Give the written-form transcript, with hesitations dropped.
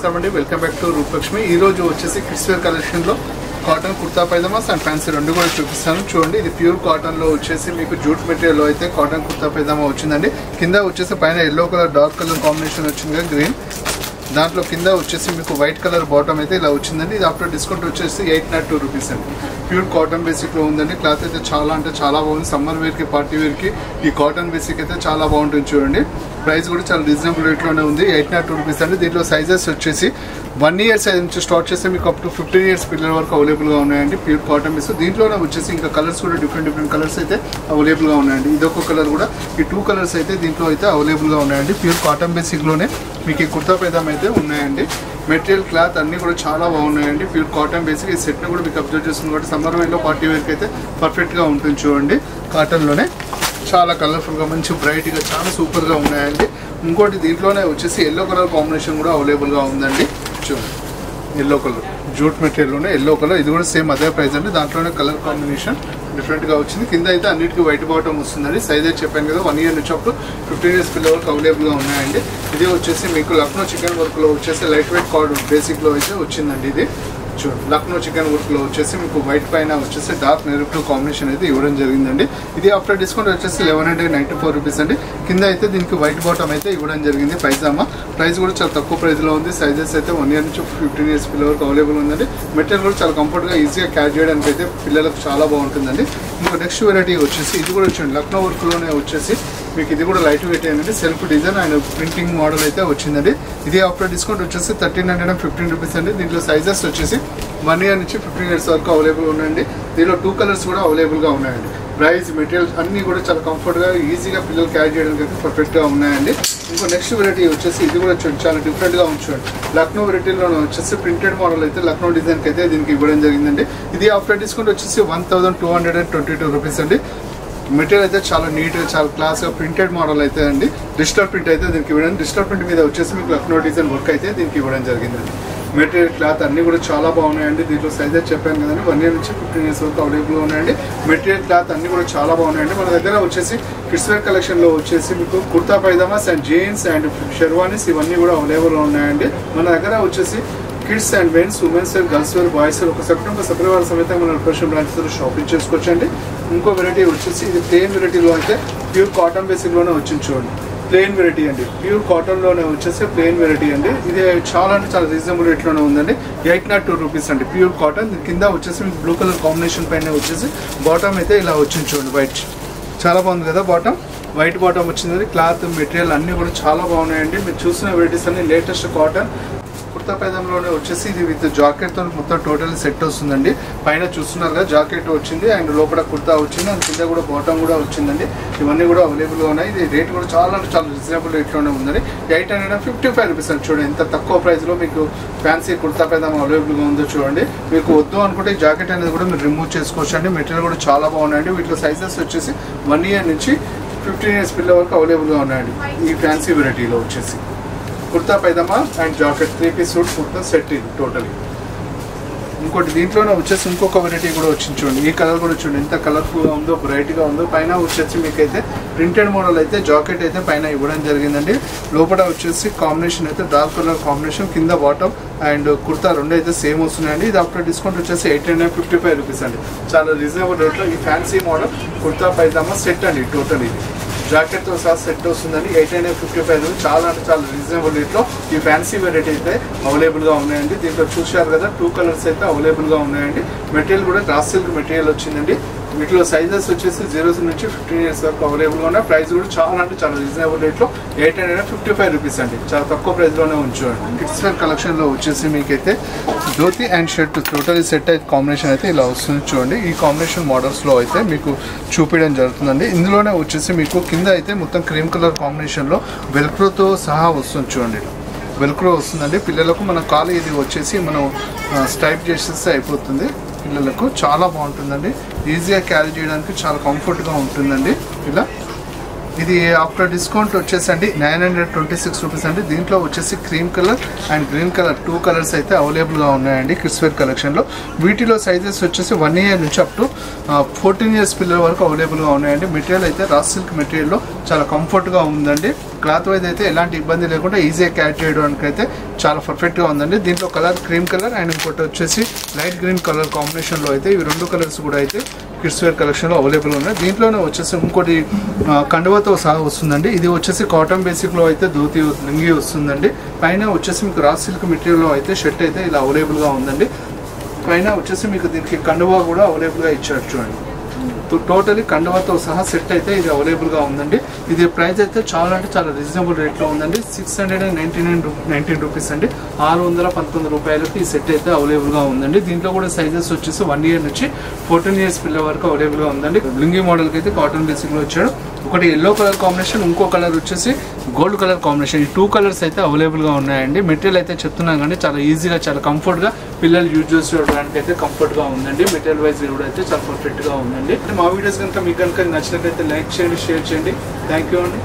నమస్కారం అండి, welcome back to Rupalakshmi. ఈ రోజు వచ్చేసి కిడ్స్ వేర్ కలెక్షన్ లో cotton kurta pyjamas and fancy రెండు కూడా చూపిస్తాను. చూడండి, ఇది ప్యూర్ కాటన్ లో వచ్చేసి మీకు జూట్ మెటీరియల్ లో అయితే కాటన్ కుర్తా పైజామా వచ్చిందండి. కింద వచ్చేసి పైన yellow colour dark colour combination వచ్చింది, గ్రీన్. దాంట్లో కింద వచ్చేసి మీకు వైట్ కలర్ బాటమ్ అయితే ఇలా వచ్చిందండి. ఇది ఆఫ్టర్ డిస్కౌంట్ వచ్చేసి 802 రూపీస్ అండి. ప్యూర్ కాటన్ బేసిక్ లో ఉందండి. క్లాత్ అయితే చాలా అంటే చాలా బాగుంది. సమ్మర్ వేర్ కి, పార్టీ వేర్ కి ఈ కాటన్ బేసిక్ అయితే చాలా బాగుంటుంది. చూడండి, ప్రైస్ కూడా చాలా రీజనబుల్ రేట్ లోనే ఉంది, 802 రూపీస్ అండి. దీంట్లో సైజెస్ వచ్చేసి 1 year సైజ్ నుంచి స్టార్ట్ చేస్తే మీకు అప్ టు 15 years పిల్లల వరకు అవైలబుల్ గా ఉన్నాయండి. Pure cotton base. దీంట్లోనే వచ్చేసి ఇంకా కలర్స్ కూడా డిఫరెంట్ కలర్స్ అయితే అవైలబుల్ గా ఉన్నాయండి. ఇదొక కలర్ కూడా, ఈ 2 కలర్స్ అయితే దీంట్లో అయితే అవైలబుల్ గా ఉన్నాయండి. ప్యూర్ కాటన్ బేసిక్ లోనే మీకు ఈ కుర్తా పైజామా అయితే ఉన్నాయండి. మెటీరియల్, క్లాత్ అన్ని కూడా చాలా బాగున్నాయండి. Pure cotton basic. ఈ సెట్ ని కూడా మీకు అబ్జర్వ్ చేస్తుంది కాబట్టి సమ్మర్ వేర్ లో, పార్టీ వేర్ కి అయితే పర్ఫెక్ట్ గా ఉంటుంది. చూడండి, కాటన్ లోనే చాలా కలర్ఫుల్ గా, మంచి బ్రైట్ గా, చాలా సూపర్ గా ఉన్నాయండి. ఇంకోటి దీంట్లోనే వచ్చేసి ఎల్లో కలర్ కాంబినేషన్ కూడా అవైలబుల్ గా ఉందండి. చూడండి, ఎల్లో కలర్ జూట్ మెటీరియల్ లోనే ఎల్లో కలర్. ఇది కూడా సేమ్ అదే ప్రైస్ అండి. దాంట్లోనే కలర్ కాంబినేషన్ డిఫరెంట్ గా వచ్చింది. కింద అయితే అన్నిటికీ వైట్ బాటమ్ వస్తుందండి. సైజ్ అయితే చెప్పాను కదా, 1 year నుంచి అప్పుడు 15 years పిల్లల వరకు అవైలబుల్ గా ఉన్నాయండి. ఇది వచ్చేసి మీకు లక్నో చికెన్ వర్క్ లో వచ్చేసి లైట్ వెయిట్ కార్డ్ బేసిక్ లో అయితే వచ్చిందండి. ఇది చూడండి, లక్నో చికెన్ వర్క్ లో వచ్చేసి మీకు వైట్ పైన వచ్చేసి డార్క్ నెరూ బ్లూ కాంబినేషన్ అయితే ఇవ్వడం జరిగిందండి. ఇది ఆఫ్టర్ డిస్కౌంట్ వచ్చేసి 1194 రూపీస్ అండి. కింద అయితే దీనికి వైట్ బాటమ్ అయితే ఇవ్వడం జరిగింది. పైజామా ప్రైస్ కూడా చాలా తక్కువ ప్రైస్ లో ఉంది. సైజెస్ అయితే 1 year నుంచి 15 years పిల్లల వరకు అవైలబుల్ ఉందండి. మెటీరియల్ కూడా చాలా కంఫర్ట్ గా, ఈజీగా క్యారీ చేయడానికి అయితే పిల్లలకు చాలా బాగుంటుందండి. ఇంకో నెక్స్ట్ వెరైటీ వచ్చేసి ఇది కూడా చూడండి, లక్నో వర్క్ లోనే వచ్చేసి మీకు ఇది కూడా లైట్ వెయిట్ అయిందండి. Self design and printing model అయితే వచ్చిందండి. ఇది ఆఫ్టర్ డిస్కౌంట్ వచ్చేసి 1315 రూపీస్ అండి. దీంట్లో సైజెస్ వచ్చేసి 1 year నుంచి 15 years వరకు అవైలబుల్ ఉన్నాయండి. దీనిలో 2 కలర్స్ కూడా అవైలబుల్ గా ఉన్నాయండి. ప్రైస్, మెటీరియల్ అన్ని కూడా చాలా కంఫర్ట్ గా, ఈజీగా పిల్లలు క్యారీ చేయడానికి అయితే పర్ఫెక్ట్ గా ఉన్నాయండి. ఇంకో నెక్స్ట్ వెరైటీ వచ్చేసి ఇది కూడా చాలా డిఫరెంట్ గా ఉంచండి. లక్నో వెరైటీలో వచ్చేసి ప్రింటెడ్ మోడల్ అయితే లక్నో డిజైన్ కి అయితే దీనికి ఇవ్వడం జరిగిందండి. ఇది ఆఫ్టర్ డిస్కౌంట్ వచ్చేసి 1222 రూపీస్ అండి. మెటీరియల్ అయితే చాలా నీట్ గా, చాలా క్లాస్ గా ప్రింటెడ్ మోడల్ అయితే అండి. డిజిటల్ ప్రింట్ అయితే దీనికి ఇవ్వడం, డిజిటల్ ప్రింట్ మీద వచ్చేసి మీకు లక్నో డిజైన్ వర్క్ అయితే దీనికి ఇవ్వడం జరిగిందండి. మెటీరియల్, క్లాత్ అన్ని కూడా చాలా బాగున్నాయండి. దీంట్లో సైజెస్ చెప్పాను కదండి, 1 year నుంచి 15 years వరకు అవైలబుల్ ఉన్నాయండి. మెటీరియల్, క్లాత్ అన్ని కూడా చాలా బాగున్నాయండి. మన దగ్గర వచ్చేసి కిడ్స్ వేర్ కలెక్షన్ లో వచ్చేసి మీకు kurta pyjamas and jeans and sherwanis ఇవన్నీ కూడా అవైలబుల్ ఉన్నాయండి. మన దగ్గర వచ్చేసి kids and men's, women's wear, girls wear, boys wear ఒక సెపరేట్ సమేతంగా మన ప్రొఫెషనల్ బ్రాంచెస్ షాపింగ్ చేసుకోవచ్చండి. ఇంకో వెరైటీ వచ్చేసి ఇది ప్లెయిన్ వెరైటీలో అయితే ప్యూర్ కాటన్ బేసిక్ లోనే వచ్చింది. చూడండి, ప్లెయిన్ వెరైటీ అండి. ప్యూర్ కాటన్ లోనే వచ్చేసి ప్లెయిన్ వెరైటీ అండి. ఇది చాలా అంటే చాలా రీజనబుల్ రేట్ లోనే ఉందండి. 802 రూపీస్ అండి. Pure cotton. కింద వచ్చేసి మీకు బ్లూ కలర్ కాంబినేషన్ పైన వచ్చేసి బాటమ్ అయితే ఇలా వచ్చింది. చూడండి, వైట్ చాలా బాగుంది కదా. బాటమ్ వైట్ బాటమ్ వచ్చిందండి. క్లాత్, మెటీరియల్ అన్ని కూడా చాలా బాగున్నాయండి. మీరు చూసిన వెరైటీస్ అన్ని లేటెస్ట్ కాటన్ కుర్తా పైజామాలోనే వచ్చేసి ఇది విత్ జాకెట్ తో మొత్తం టోటల్ సెట్ వస్తుందండి. పైన చూస్తున్నారు కదా, జాకెట్ వచ్చింది అండ్ లోపల కుర్తా వచ్చింది అండ్ కింద కూడా బాటమ్ కూడా వచ్చిందండి. ఇవన్నీ కూడా అవైలబుల్ గా ఉన్నాయి. ఇది రేట్ కూడా చాలా అంటే చాలా రీజనబుల్ రేట్ లోనే ఉందండి. 855 రూపీస్ అండి. చూడండి, ఎంత తక్కువ ప్రైస్ లో మీకు ఫ్యాన్సీ కుర్తా పైజామా అవైలబుల్ గా ఉందో చూడండి. మీకు వద్దు అనుకుంటే జాకెట్ అనేది కూడా మీరు రిమూవ్ చేసుకోవచ్చు అండి. మెటీరియల్ కూడా చాలా బాగున్నాయండి. వీటిలో సైజెస్ వచ్చేసి 1 year నుంచి 15 years పిల్లల వరకు అవైలబుల్ గా ఉన్నాయండి. ఈ ఫ్యాన్సీ వెరైటీలో వచ్చేసి kurta pyjama and jacket 3 piece suit kurta set ఇది టోటలీ. ఇంకోటి దీంట్లోనే వచ్చేసి ఇంకొక వెరైటీ కూడా వచ్చింది. చూడండి, ఈ కలర్ కూడా చూడండి ఎంత కలర్ఫుల్ గా ఉందో, బ్రైట్ గా ఉందో. పైన వచ్చేసి మీకైతే ప్రింటెడ్ మోడల్ అయితే జాకెట్ అయితే పైన ఇవ్వడం జరిగిందండి. లోపల వచ్చేసి కాంబినేషన్ అయితే డార్క్ కలర్ కాంబినేషన్, కింద బాటమ్ అండ్ కుర్తా రెండు అయితే సేమ్ వస్తున్నాయండి. ఇది ఆఫ్టర్ డిస్కౌంట్ వచ్చేసి 855 రూపీస్ అండి. చాలా రీజనబుల్ రేట్ లో ఈ fancy model kurta pyjama set అండి. టోటల్ ఇది జాకెట్ తో సహా సెట్ వస్తుందండి. 855 చాలా అంటే చాలా రీజనబుల్ రేట్ లో ఈ ఫ్యాన్సీ వెరైటీ అయితే అవైలబుల్ గా ఉన్నాయండి. దీంట్లో చూశారు కదా, 2 కలర్స్ అయితే అవైలబుల్ గా ఉన్నాయండి. మెటీరియల్ కూడా రా సిల్క్ మెటీరియల్ వచ్చిందండి. వీటిలో సైజెస్ వచ్చేసి 0 నుంచి 15 years వరకు అవైలబుల్ గా ఉన్నాయి. ప్రైస్ కూడా చాలా అంటే చాలా రీజనబుల్ రేట్ లో 855 రూపీస్ అండి. చాలా తక్కువ ప్రైస్ లోనే ఉంచండి. కిడ్స్ వేర్ కలెక్షన్ లో వచ్చేసి మీకైతే dhoti and shirt total set అయితే కాంబినేషన్ అయితే ఇలా వస్తుంది. చూడండి, ఈ కాంబినేషన్ మోడల్స్ లో అయితే మీకు చూపించడం జరుగుతుందండి. ఇందులోనే వచ్చేసి మీకు కింద అయితే మొత్తం క్రీమ్ కలర్ కాంబినేషన్ లో వెల్క్రోతో సహా వస్తుంది. చూడండి, వెల్క్రో వస్తుందండి. పిల్లలకు మన కాలు ఇది వచ్చేసి మనం స్టైప్ చేసేస్తే అయిపోతుంది. పిల్లలకు చాలా బాగుంటుందండి. ఈజీగా క్యారీ చేయడానికి చాలా కంఫర్ట్గా ఉంటుందండి. ఇలా ఇది ఆఫ్టర్ డిస్కౌంట్ వచ్చేసి అండి 926 రూపీస్ అండి. దీంట్లో వచ్చేసి cream colour and green colour 2 colours అయితే అవైలబుల్గా ఉన్నాయండి కిడ్స్ వేర్ కలెక్షన్లో. వీటిలో సైజెస్ వచ్చేసి 1 ఇయర్ నుంచి అప్ టు 14 ఇయర్స్ పిల్లల వరకు అవైలబుల్గా ఉన్నాయండి. మెటీరియల్ అయితే రా సిల్క్ మెటీరియల్లో చాలా కంఫర్ట్గా ఉందండి. క్లాత్ వైజ్ అయితే ఎలాంటి ఇబ్బంది లేకుండా ఈజీగా క్యారీ చేయడానికి అయితే చాలా పర్ఫెక్ట్గా ఉందండి. దీంట్లో కలర్ క్రీమ్ కలర్ అండ్ ఇంకోటి వచ్చేసి లైట్ గ్రీన్ కలర్ కాంబినేషన్లో అయితే ఇవి 2 కలర్స్ కూడా అయితే కిడ్స్ వేర్ కలెక్షన్లో అవైలబుల్ ఉన్నాయి. దీంట్లోనే వచ్చేసి ఇంకోటి కండువతో సహా వస్తుందండి. ఇది వచ్చేసి కాటన్ బేసిక్లో అయితే ధోతి లుంగి వస్తుందండి. పైన వచ్చేసి మీకు రా సిల్క్ మెటీరియల్లో అయితే షర్ట్ అయితే ఇలా అవైలబుల్గా ఉందండి. పైన వచ్చేసి మీకు దీనికి కండువా కూడా అవైలబుల్గా ఇచ్చారు చూడండి. టోటలీ కండువాతో సహా సెట్ అయితే ఇది అవైలబుల్గా ఉందండి. ఇది ప్రైస్ అయితే చాలా అంటే చాలా రీజనబుల్ రేట్లో ఉందండి. 619 రూపీస్ అండి. 619 రూపాయలకి ఈ సెట్ అయితే అవైలబుల్గా ఉందండి. దీంట్లో కూడా సైజెస్ వచ్చేసి 1 ఇయర్ నుంచి 14 ఇయర్స్ పిల్లల వరకు అవైలబుల్గా ఉందండి. లుంగి మోడల్కి అయితే కాటన్ బేసిక్లో వచ్చాడు. ఒకటి ఎల్లో కలర్ కాంబినేషన్, ఇంకో కలర్ వచ్చేసి గోల్డ్ కలర్ కాంబినేషన్. ఈ 2 కలర్స్ అయితే అవైలబుల్గా ఉన్నాయండి. మెటీరియల్ అయితే చెప్తున్నాం కానీ చాలా ఈజీగా చాలా కంఫర్ట్గా పిల్లలు యూజ్ చేసుకోవడానికి అయితే కంఫర్ట్గా ఉందండి. మెటీరియల్ వైజ్ కూడా అయితే చాలా పర్ఫెక్ట్గా ఉందండి. మా వీడియోస్ కనుక మీకు కనుక నచ్చినట్లయితే లైక్ చేయండి, షేర్ చేయండి. థ్యాంక్ యూ అండి.